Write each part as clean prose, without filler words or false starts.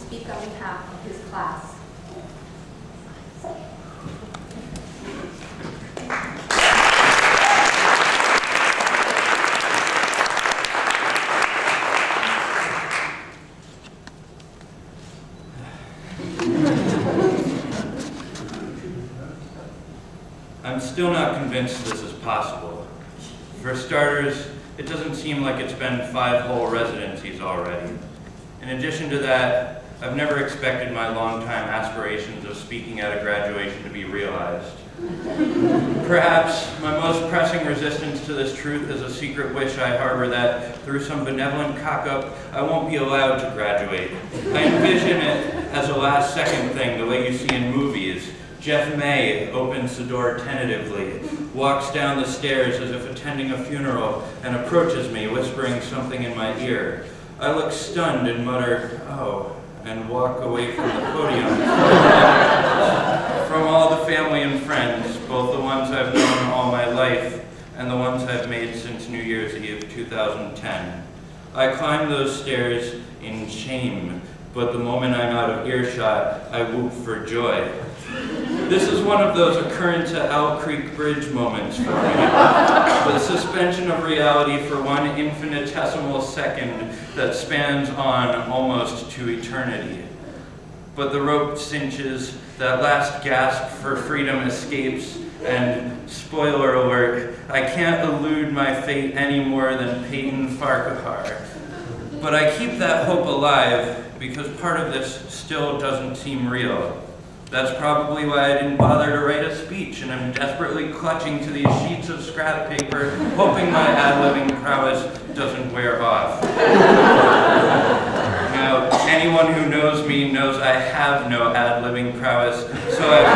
speak on behalf of his class. I'm still not convinced this is possible. For starters, it doesn't seem like it's been 5 whole residencies already. In addition to that, I've never expected my long-time aspirations of speaking at a graduation to be realized. Perhaps my most pressing resistance to this truth is a secret wish I harbor that, through some benevolent cock-up, I won't be allowed to graduate. I envision it as a last-second thing, the way you see in movies. Jeff May opens the door tentatively, walks down the stairs as if attending a funeral, and approaches me, whispering something in my ear. I look stunned and mutter, "Oh," and walk away from the podium. From all the family and friends, both the ones I've known all my life and the ones I've made since New Year's Eve 2010. I climb those stairs in shame, but the moment I'm out of earshot, I whoop for joy. This is one of those occurrence at Owl Creek Bridge moments for me. The suspension of reality for one infinitesimal second that spans on almost to eternity. But the rope cinches, that last gasp for freedom escapes, and spoiler alert, I can't elude my fate any more than Peyton Farquhar. But I keep that hope alive because part of this still doesn't seem real. That's probably why I didn't bother to write a speech, and I'm desperately clutching to these sheets of scrap paper, hoping my ad-libbing prowess doesn't wear off. Now, anyone who knows me knows I have no ad-libbing prowess, so I've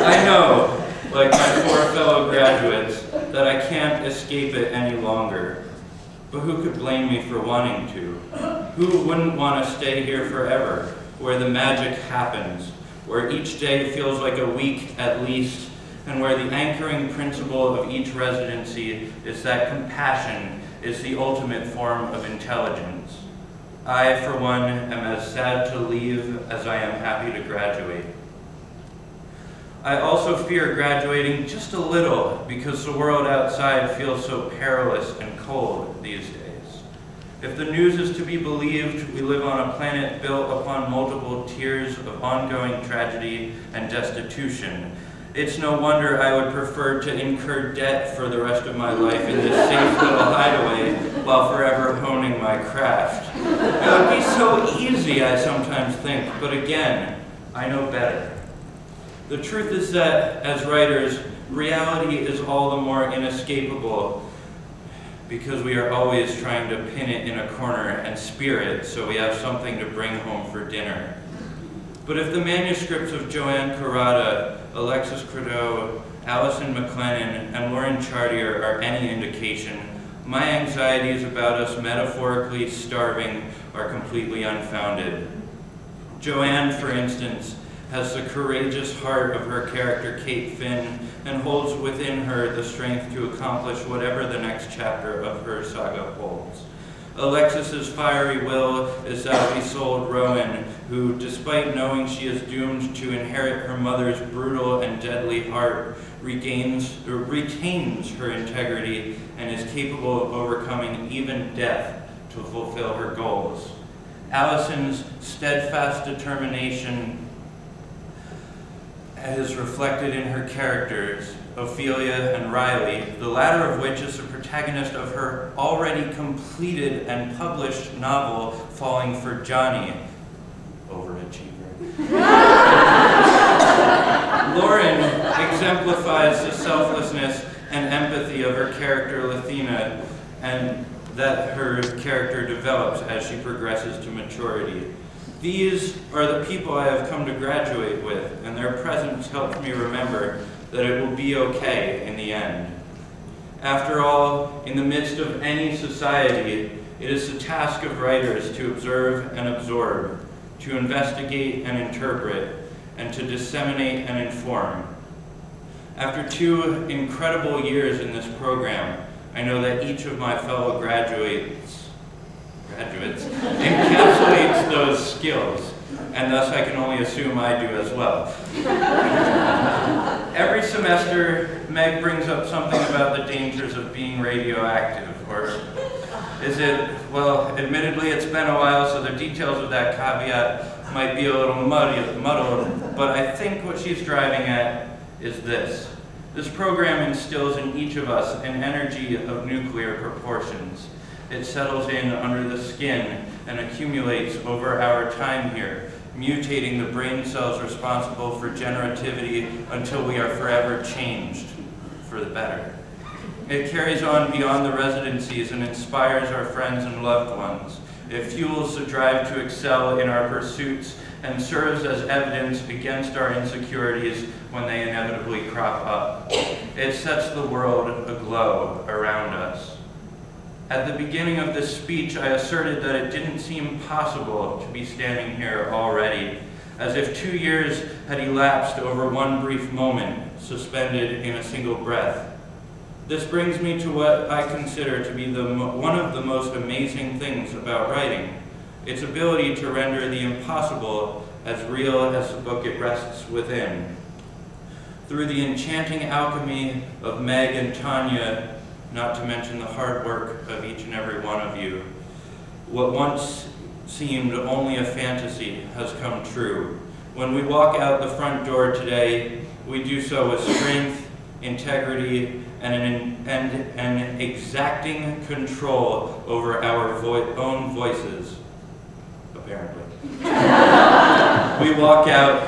I know, like my 4 fellow graduates, that I can't escape it any longer. But who could blame me for wanting to? Who wouldn't want to stay here forever, where the magic happens, where each day feels like a week at least, and where the anchoring principle of each residency is that compassion is the ultimate form of intelligence? I, for one, am as sad to leave as I am happy to graduate. I also fear graduating just a little because the world outside feels so perilous and cold these days. If the news is to be believed, we live on a planet built upon multiple tiers of ongoing tragedy and destitution. It's no wonder I would prefer to incur debt for the rest of my life in this safe little hideaway while forever honing my craft. It would be so easy, I sometimes think, but again, I know better. The truth is that, as writers, reality is all the more inescapable because we are always trying to pin it in a corner and spear it so we have something to bring home for dinner. But if the manuscripts of Joanne Carrata, Alexis Crdeau, Allison McLennan, and Lauren Chartier are any indication, my anxieties about us metaphorically starving are completely unfounded. Joanne, for instance, has the courageous heart of her character Kate Finn and holds within her the strength to accomplish whatever the next chapter of her saga holds. Alexis's fiery will is that Isolde Rowan, who, despite knowing she is doomed to inherit her mother's brutal and deadly heart, retains her integrity and is capable of overcoming even death to fulfill her goals. Allison's steadfast determination is reflected in her characters, Ophelia and Riley, the latter of which is the protagonist of her already completed and published novel, Falling for Johnny. Overachiever. Lauren exemplifies the selflessness and empathy of her character, Lathina, and that her character develops as she progresses to maturity. These are the people I have come to graduate with, and their presence helps me remember that it will be okay in the end. After all, in the midst of any society, it is the task of writers to observe and absorb, to investigate and interpret, and to disseminate and inform. After 2 incredible years in this program, I know that each of my fellow graduates encapsulates those skills, and thus I can only assume I do as well. Every semester, Meg brings up something about the dangers of being radioactive, or is it, well, admittedly it's been a while, so the details of that caveat might be a little muddled, but I think what she's driving at is this. This program instills in each of us an energy of nuclear proportions. It settles in under the skin and accumulates over our time here, mutating the brain cells responsible for generativity until we are forever changed for the better. It carries on beyond the residencies and inspires our friends and loved ones. It fuels the drive to excel in our pursuits and serves as evidence against our insecurities when they inevitably crop up. It sets the world aglow around us. At the beginning of this speech, I asserted that it didn't seem possible to be standing here already, as if 2 years had elapsed over one brief moment, suspended in a single breath. This brings me to what I consider to be one of the most amazing things about writing, its ability to render the impossible as real as the book it rests within. Through the enchanting alchemy of Meg and Tanya, not to mention the hard work of each and every one of you, what once seemed only a fantasy has come true. When we walk out the front door today, we do so with strength, integrity, and an exacting control over our own voices, apparently. We walk out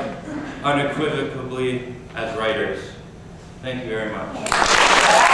unequivocally as writers. Thank you very much.